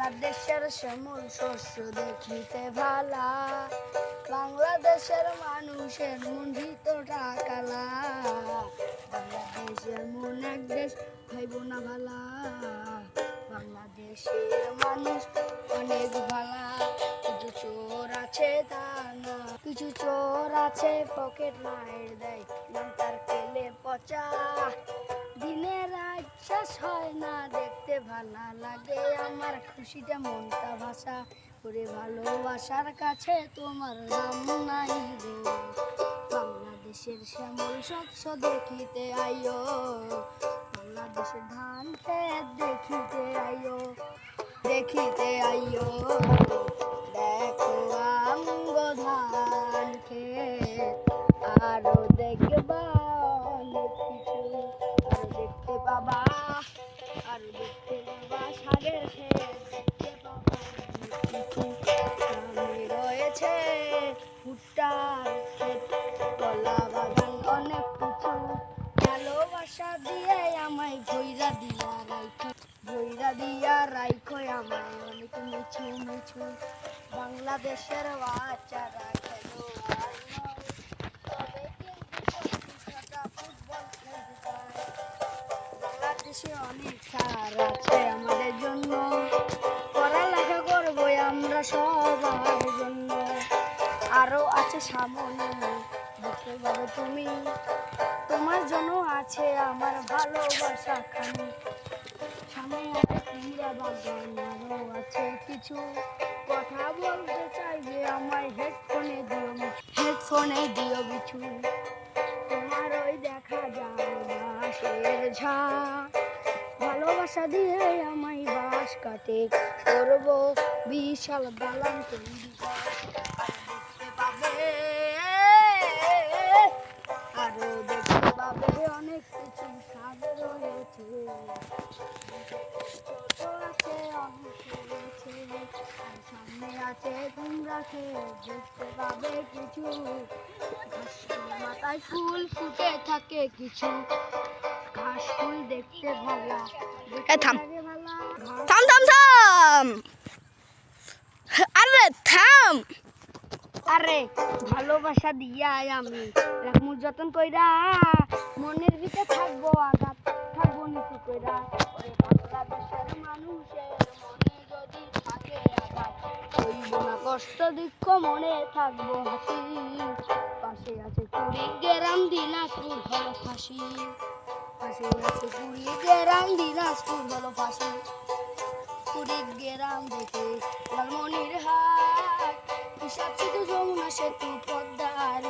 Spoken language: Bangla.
বাংলাদেশের শ্যামল শস্য দেখিতে ভালা, বাংলাদেশের মানুষের মন ভিতরটা কালা। বাংলাদেশ এমন এক দেশ হইব না ভালা, বাংলাদেশের মানুষ অনেক ভালা। কিছু চোর আছে তা না, কিছু চোর আছে পকেট মার দেয়, নাম তার পেলে পচা। দিনের রাত শেষ হয় না, দেখতে ভালো লাগে আমার, খুশিতে মনটা ভাষা করে। ভালোবাসার কাছে তোমার দাম নাই গো, বাংলাদেশের শ্যামল শস্য দেখিতে আইও, বাংলাদেশের ধান ক্ষেত দেখিতে আইও, দেখিতে আইও। দেখো আঙ্গ ধান ক্ষেত, আরো দেখবা অনেক কিছু, আরো দেখতে পাবা, আরো দেখতে পাবা শাকের ক্ষেত, দেখতে পাবা অনেক কিছু। সামনে রয়েছে ভুট্টার ক্ষেত, কলা বাগান, অনেক কিছু। ভালোবাসা দিয়ে আমায় ভৈরা দিয়া রাইখো, ভৈরা দিয়া রাইখো আমায় অনেক মিছু মিছু। বাংলাদেশের বাচ্চারা খেলোয়াড় নয়, তবে কিন্তু ফুটবল খেলতে পায়। বাংলাদেশে অনেক সার আছে আমাদের জন্য, পড়ালেখা করবো আমরা সবার জন্য। আরো আছে সামনে দেখতে পাবে তুমি, তোমার জন্য আছে আমার ভালোবাসা খানি। সামনে আছে কুমড়া বাগান, আরো আছে কিছু কথা বলতে চাইবে আমায় হেডফোনে দিও, হেডফোনে দিও বিছু। তোমার ওই দেখা যায় বাঁশের ঝাড়, ভালোবাসা দিয়ে আমায় বাঁশ কাটে করবো বিশাল দালান তৈরি। দেখতে পাবে, আরো দেখতে পাবে অনেক কিছু স্বাদ রয়েছে, ছোট আছে অনেক রয়েছে। আর সামনে আছে তোমরা দেখতে পাবে কিছু, মাথায় ফুল ফুটে থাকে কিছু, ঘাস ফুল দেখতে ভালো, থাম থাম থাম থাম, আরে থাম। আরে ভালোবাসা দিয়া আমি রাখমু যতন কইরা, মনের ভিতরে থাকবো আঘাত, থাকবো নিচু কইরা। ওরে বাংলাদেশের মানুষের মনে যদি থাকে আঘাত, হইব না কষ্ট দুঃখ, মনে থাকবো হাসি। পাশে আছে কুড়িগ্রাম দিনাজপুর হলো ফাঁসি, পাশে আছে কুড়িগ্রাম দিনাজপুর হলো ফাঁসি। কুড়িগ্রাম দেখে লালমনিরহাট, হিসাব শুধু যমুনা সেতু পদ্মার